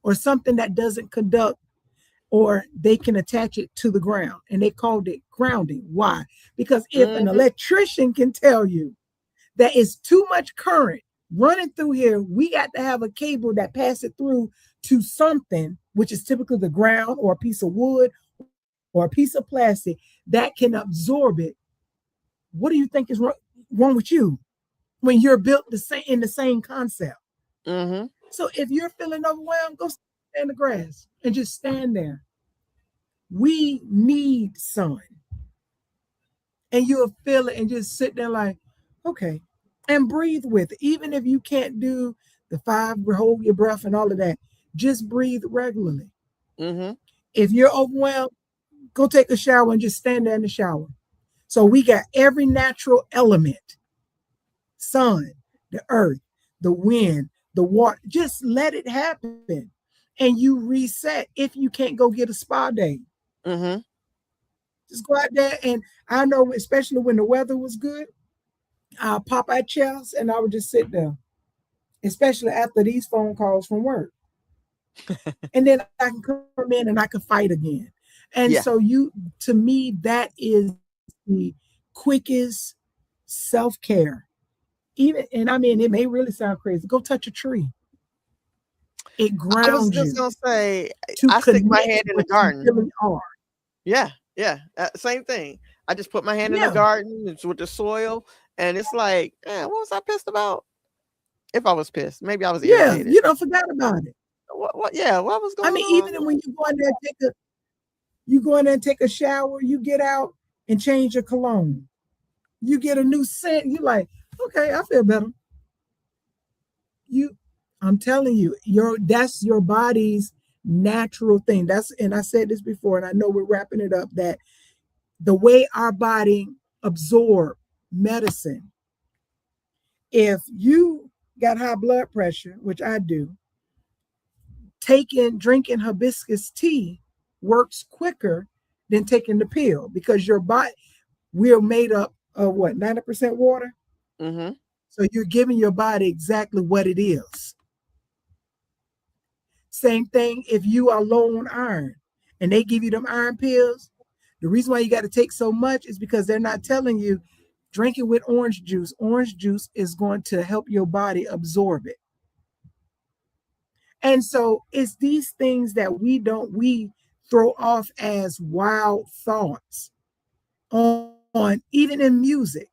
or something that doesn't conduct, or they can attach it to the ground, and they called it grounding. Why? Because if an Hmm. electrician can tell you that it's too much current running through here, we got to have a cable that passes it through to something, which is typically the ground or a piece of wood or a piece of plastic that can absorb it. What do you think is wrong with you when you're built in the same concept? Hmm. So if you're feeling overwhelmed, go stand in the grass and just stand there. We need sun. And you'll feel it and just sit there like, okay, and breathe with it. Even if you can't do the five, hold your breath and all of that, just breathe regularly. Hmm. If you're overwhelmed, go take a shower and just stand there in the shower. So we got every natural element: sun, the earth, the wind, the water. Just let it happen. And you reset if you can't go get a spa day. Hmm. Just go out there. And I know, especially when the weather was good, I'll pop out chairs and I would just sit there, especially after these phone calls from work. And then I can come in and I can fight again. And so Yeah. to me, that is the quickest self-care. Even, and I mean, it may really sound crazy. Go touch a tree. It I was grounds just you gonna say, to I stick my connect hand to in the what you garden. really are. Yeah, yeah, same thing. I just put my hand in the Yeah. garden, it's with the soil, and it's like, what was I pissed about? If I was pissed, maybe I was Yeah. irritated. You don't forget about it. What? Yeah, what was I going mean, on? even when you go in there and take a shower, you get out and change your cologne. You get a new scent. You like, okay, I feel better. You, I'm telling you, that's your body's natural thing. And I said this before, and I know we're wrapping it up, that the way our body absorb medicine, if you got high blood pressure, which I do, drinking hibiscus tea works quicker than taking the pill, because your body, we're made up of what, 90% water? Mm-hmm. So you're giving your body exactly what it is. Same thing if you are low on iron and they give you them iron pills. The reason why you got to take so much is because they're not telling you drink it with orange juice. Orange juice is going to help your body absorb it. And so it's these things that we throw off as wild thoughts on even in music.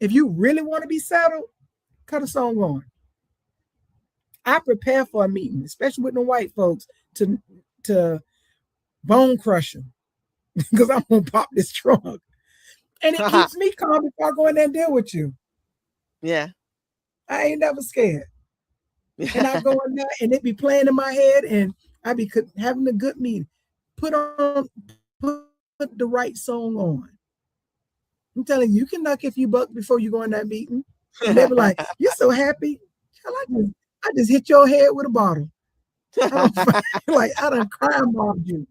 If you really want to be settled, cut a song on. I prepare for a meeting, especially with the white folks, to bone crush them because I'm gonna pop this trunk. And it keeps me calm if I go in there and deal with you. Yeah. I ain't never scared. And I go in there and it be playing in my head and I be having a good meeting. Put the right song on. I'm telling you, you can knock a few bucks before you go in that meeting. And they'll be like, you're so happy. Hell, I just hit your head with a bottle. I don't like I done crime mobbed you.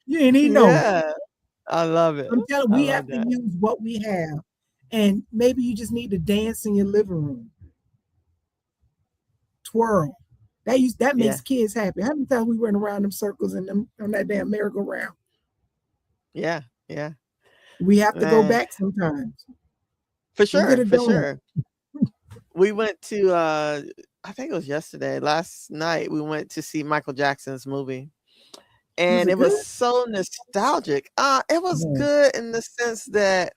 You ain't even know it. Yeah. I love it. I'm telling you, I we love have to that. use what we have. And maybe you just need to dance in your living room. Twirl. That Yeah. makes kids happy. How many times we went around them circles and them on that damn merry-go-round? Yeah. Yeah. We have to go Man. back sometimes. For Go get sure. a For donut. sure. We went to I think it was yesterday, last night, we went to see Michael Jackson's movie. Was And it it was good? so nostalgic. It was Yeah. good in the sense that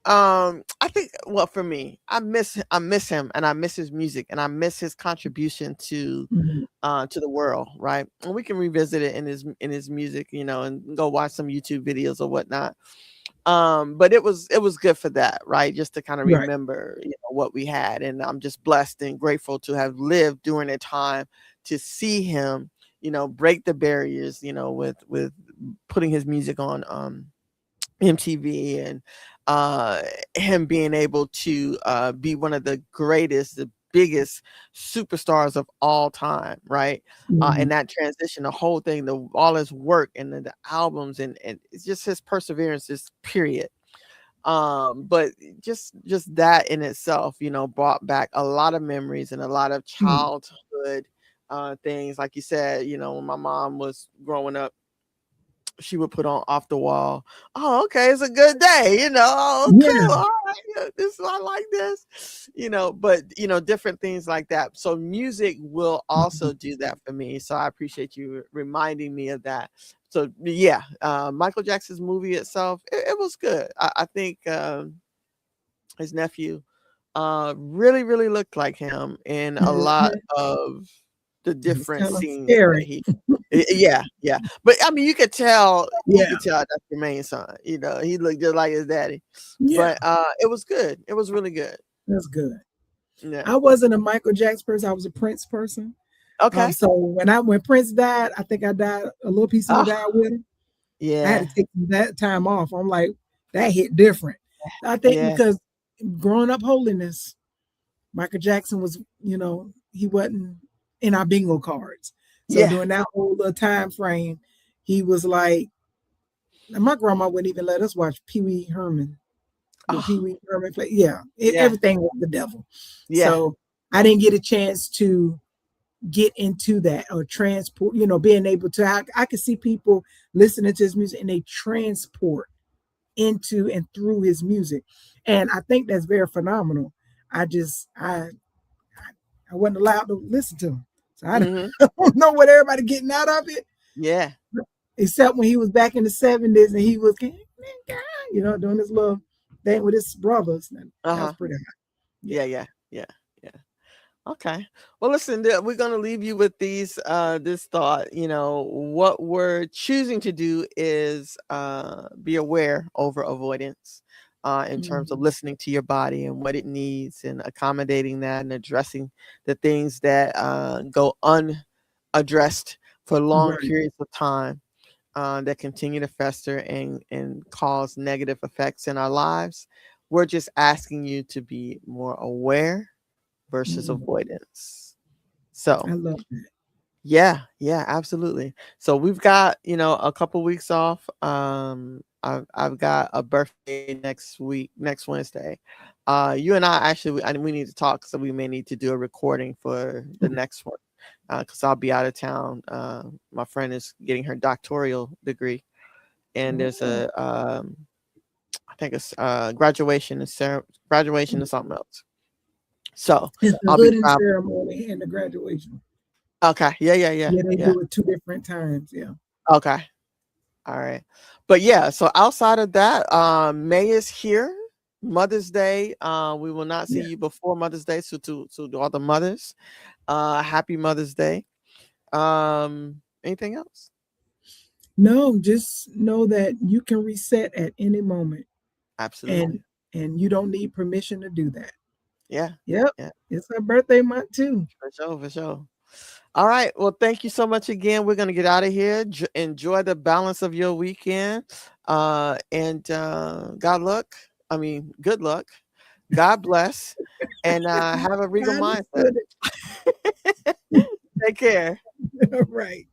I think, well, for me, I miss him and I miss his music and I miss his contribution Mhm. to the world, right? And we can revisit it in his music, and go watch some YouTube videos or whatnot. But it was good for that, right? Just to kind of Right. remember, what we had. And I'm just blessed and grateful to have lived during a time to see him, break the barriers, with putting his music on MTV, and uh him being able to be one of the greatest, the biggest superstars of all time, right? And Mhm. that transition, the whole thing, all his work and the albums, and it's just his perseverance, just period. But just that in itself, brought back a lot of memories and a lot of Mhm. childhood things. Like you said, when my mom was growing up, she would put on Off the Wall. Oh, okay, it's a good day, Oh, Yeah. cool. All right, this I like this, But different things like that. So music will Mhm. also do that for me. So I appreciate you reminding me of that. So yeah, Michael Jackson's movie itself, it was good. I think his nephew really, really looked like him in a lot Mhm. of the It was different kind of scenes that scary. he. Yeah, yeah. But I mean, you could tell Yeah. that's your main son. He looked just like his daddy. Yeah. But it was good. It was really good. That's good. Yeah. I wasn't a Michael Jackson person. I was a Prince person. Okay. So when Prince died, I think I died a little piece of me Oh, died with him. I had yeah. to take that time off. I'm like, that hit different. I think Yeah. because growing up holiness, Michael Jackson was, he wasn't in our bingo cards. So Yeah. during that whole little time frame, he was like, and my grandma wouldn't even let us watch Pee Wee Herman, the Pee Oh, Wee Herman play. Yeah, yeah. everything was the devil. Yeah. So I didn't get a chance to get into that or transport, being able to. I could see people listening to his music and they transport into and through his music, and I think that's very phenomenal. I just I wasn't allowed to listen to him, so I don't, Hmm. I don't know what everybody getting out of it, Yeah. except when he was back in the '70s and he was, doing his little thing with his brothers. And that was Uh-huh. pretty hot. Yeah. Yeah. Yeah. Yeah. Yeah. Okay. Well, listen, we're going to leave you with this thought. What we're choosing to do is be aware over avoidance, in terms of Mhm. listening to your body and what it needs, and accommodating that and addressing the things that go unaddressed for long Right. periods of time, that continue to fester and cause negative effects in our lives. We're just asking you to be more aware versus Mhm. avoidance. So, I love that. yeah, yeah, absolutely. So we've got, a couple weeks off. I've got a birthday next week, next Wednesday. You and I actually we need to talk, so we may need to do a recording for the next one because I'll be out of town. My friend is getting her doctoral degree, and there's Oh, a I think it's graduation or something else. So it's the I'll be hooding traveling. ceremony and the graduation. Okay, yeah, Yeah, they yeah. do it two different times. Yeah. Okay, all right. But yeah, so outside of that, May is here. Mother's Day. We will not see Yeah. you before Mother's Day. So to all the mothers, happy Mother's Day. Anything else? No, just know that you can reset at any moment, and Absolutely. you don't need permission to do that. Yeah. Yep. Yeah. It's her birthday month too. For sure. For sure. All right. Well, thank you so much again. We're gonna get out of here. Enjoy the balance of your weekend. And God luck. I mean, good luck. God bless. And have a I regal mindset. understood Take care. it. Right.